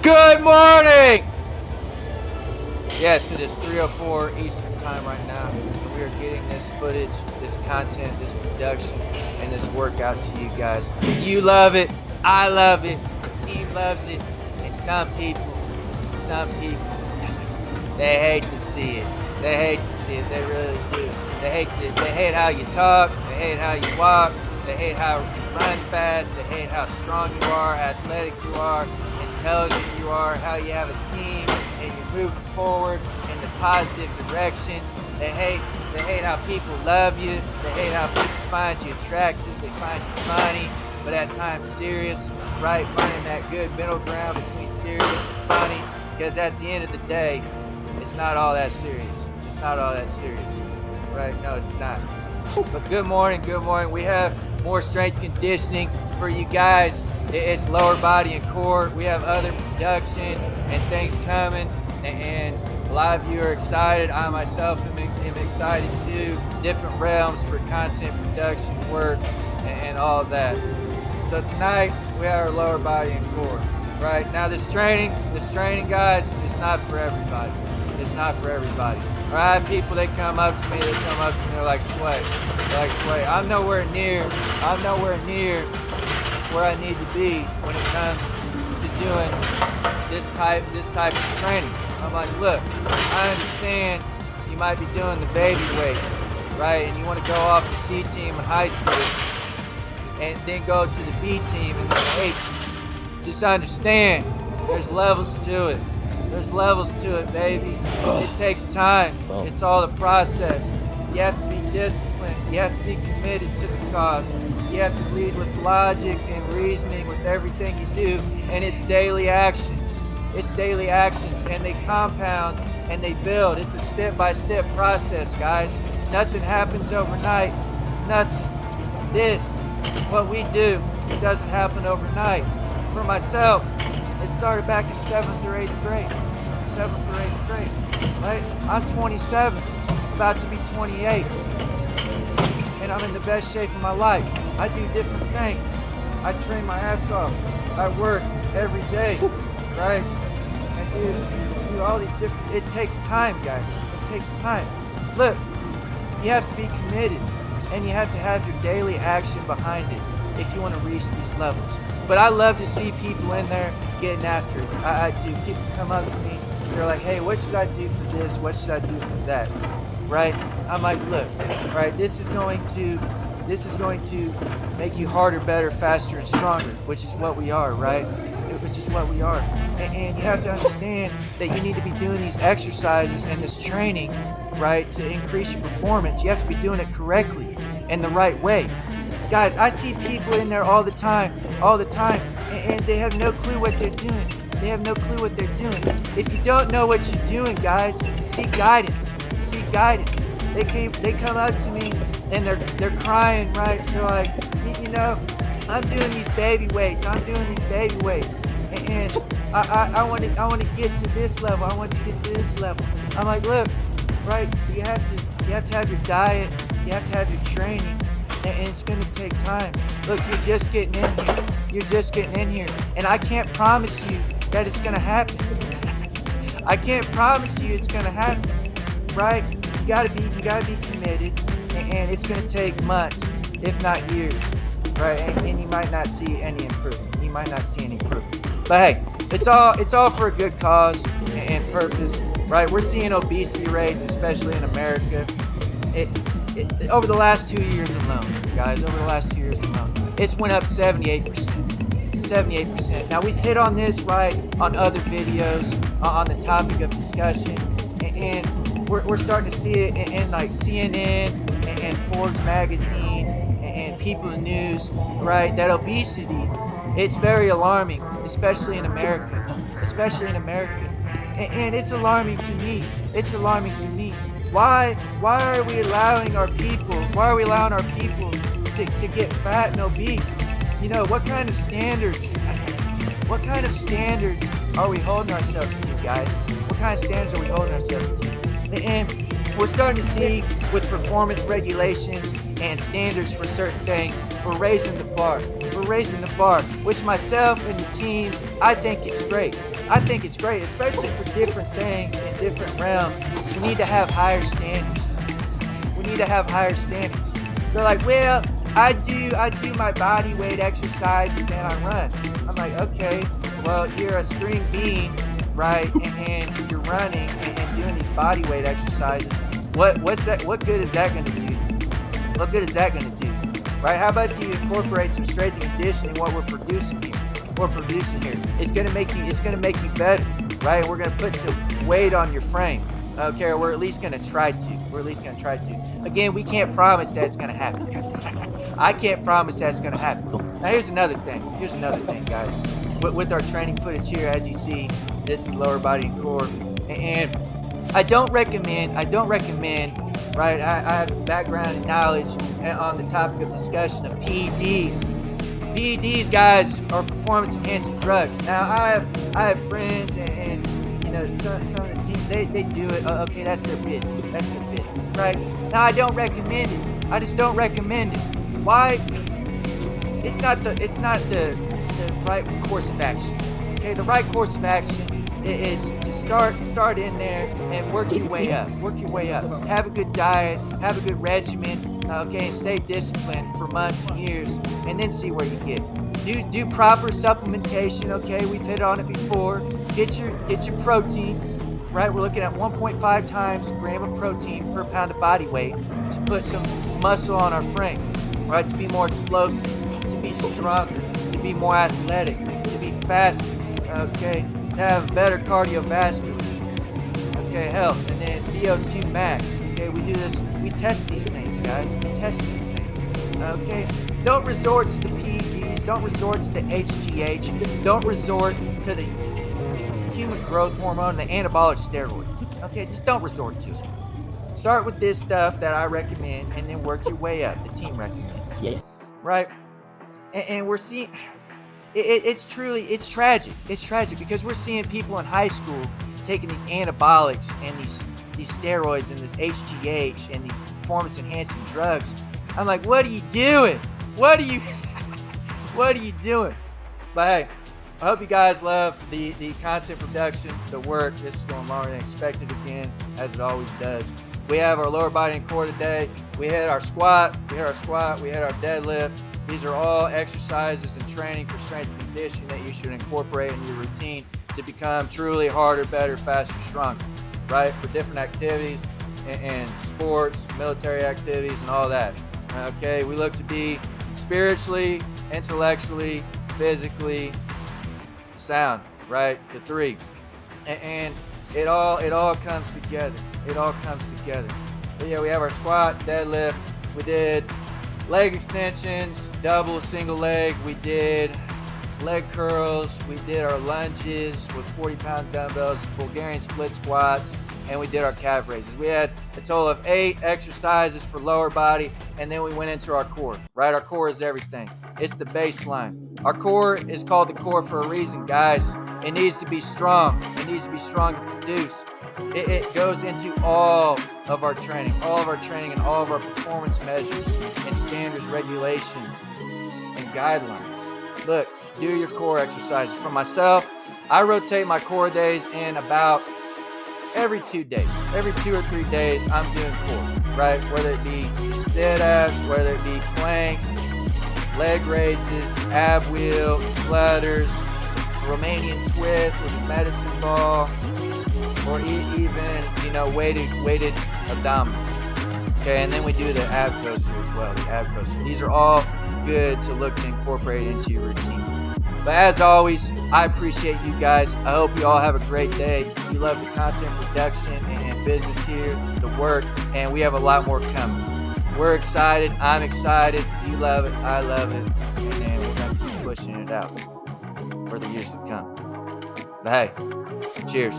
Good morning! Yes, it is 3:04 Eastern Time right now, and we are getting this footage, this content, this production, and this workout to you guys. You love it, I love it, the team loves it, and some people, they hate to see it. They hate to see it, they really do. They hate how you talk, they hate how you walk, they hate how you run fast, they hate how strong you are, athletic you are, intelligent you are, how you have a team and you're moving forward in the positive direction. They hate how people love you. They hate how people find you attractive. They find you funny, but at times serious, right? Finding that good middle ground between serious and funny, because at the end of the day, it's not all that serious. It's not all that serious, right? No, it's not. But good morning, good morning. We have more strength conditioning for you guys. It's lower body and core. We have other production and things coming, and a lot of you are excited. I myself am excited too. Different realms for content production, work, and all of that. So tonight we have our lower body and core. Right now, this training, guys, it's not for everybody. It's not for everybody. Right? People, they come up to me, they're like, Sway. I'm nowhere near where I need to be when it comes to doing this type of training. I'm like, look, I understand you might be doing the baby weights, right? And you want to go off the C team in high school and then go to the B team and then the A team. Just understand, there's levels to it. There's levels to it, baby. It takes time. It's all the process. You have to be disciplined. You have to be committed to the cause. You have to lead with logic and reasoning with everything you do, and it's daily actions. It's daily actions, and they compound and they build. It's a step-by-step process, guys. Nothing happens overnight. Nothing. This, what we do, it doesn't happen overnight. For myself, it started back in 7th or 8th grade. 7th or 8th grade, right? I'm 27, about to be 28, and I'm in the best shape of my life. I do different things. I train my ass off. I work every day, right? I do all these different, it takes time, guys. It takes time. Look, you have to be committed, and you have to have your daily action behind it if you want to reach these levels. But I love to see people in there getting after it. I do. People come up to me, they're like, hey, what should I do for this? What should I do for that? Right? I'm like, look, right, this is going to make you harder, better, faster, and stronger, which is what we are, right? Which is what we are. And you have to understand that you need to be doing these exercises and this training, right, to increase your performance. You have to be doing it correctly and the right way. Guys, I see people in there all the time, and they have no clue what they're doing. They have no clue what they're doing. If you don't know what you're doing, guys, seek guidance. Seek guidance. They come up to me and they're crying, right? They're like, you know, I'm doing these baby weights. And I want to get to this level. I want to get to this level. I'm like, look, right? You have to have your diet. You have to have your training. And it's going to take time. Look, you're just getting in here. And I can't promise you that it's going to happen. I can't promise you it's going to happen, right? You gotta be committed, and it's going to take months, if not years, right? And you might not see any improvement. But hey, it's all for a good cause and purpose, right? We're seeing obesity rates, especially in America. Over the last 2 years alone, guys, it's went up 78%. Now, we've hit on this, right, on other videos on the topic of discussion, and we're starting to see it in like CNN and Forbes magazine and People News, right, that obesity, it's very alarming, especially in America. And it's alarming to me. Why are we allowing our people to get fat and obese? You know, what kind of standards are we holding ourselves to, guys? What kind of standards are we holding ourselves to? And we're starting to see with performance regulations and standards for certain things, we're raising the bar. We're raising the bar, which myself and the team, I think it's great. I think it's great, especially for different things in different realms. We need to have higher standards. We need to have higher standards. They're like, well, I do my body weight exercises and I run. I'm like, okay, well, you're a string bean, right? And you're running and doing these body weight exercises. What's that? What good is that going to do? What good is that going to do? Right? How about you incorporate some strength and conditioning what we're producing here? It's gonna make you better, right? We're gonna put some weight on your frame. Okay, or we're at least gonna try to. Again, we can't promise that it's gonna happen. I can't promise that's gonna happen. Now here's another thing, guys. With our training footage here, as you see, this is lower body and core. And I don't recommend, right? I have background and knowledge on the topic of discussion of PEDs. PEDs, guys, are performance enhancing drugs. Now I have friends and you know some of the team they do it. Okay, that's their business, right? Now I don't recommend it. I just don't recommend it. Why? It's not the right course of action. Okay, the right course of action is to start in there and work your way up. Have a good diet, have a good regimen, okay, and stay disciplined for months and years, and then see where you get. Do proper supplementation, okay? We've hit on it before. Get your protein, right? We're looking at 1.5 times gram of protein per pound of body weight to put some muscle on our frame, right? To be more explosive, to be stronger, to be more athletic, to be faster, okay? To have better cardiovascular, okay, health, and then VO2 max. Okay, we do this. We test these things, guys. Okay, don't resort to the PEDs. Don't resort to the HGH. Don't resort to the human growth hormone, the anabolic steroids. Okay, just don't resort to it. Start with this stuff that I recommend, and then work your way up. The team recommends. Yeah. Right. And we're seeing. It's tragic. It's tragic because we're seeing people in high school taking these anabolics and these steroids and this HGH and these performance enhancing drugs. I'm like, what are you doing? What are you doing? But hey, I hope you guys love the content production, the work. This is going longer than expected again, as it always does. We have our lower body and core today. We hit our squat, we hit our deadlift. These are all exercises and training for strength and conditioning that you should incorporate in your routine to become truly harder, better, faster, stronger, right? For different activities and sports, military activities, and all that. Okay, we look to be spiritually, intellectually, physically sound, right? The three. And it all comes together. But yeah, we have our squat, deadlift. We did leg extensions, double, single leg. We did leg curls. We did our lunges with 40-pound dumbbells, Bulgarian split squats, and we did our calf raises. We had a total of 8 exercises for lower body, and then we went into our core, right? Our core is everything. It's the baseline. Our core is called the core for a reason, guys. It needs to be strong. It needs to be strong to produce. It goes into all of our training and all of our performance measures and standards, regulations, and guidelines. Look, do your core exercises. For myself, I rotate my core days in about every 2 days. Every 2 or 3 days, I'm doing core, right? Whether it be sit-ups, whether it be planks, leg raises, ab wheel, flutters, Romanian twist with a medicine ball, or even, weighted abdominals. Okay, and then we do the ab coaster as well, the ab coaster. These are all good to look to incorporate into your routine. But as always, I appreciate you guys. I hope you all have a great day. You love the content production and business here, the work, and we have a lot more coming. We're excited. I'm excited. You love it. I love it. And we're going to keep pushing it out for the years to come. But hey, cheers.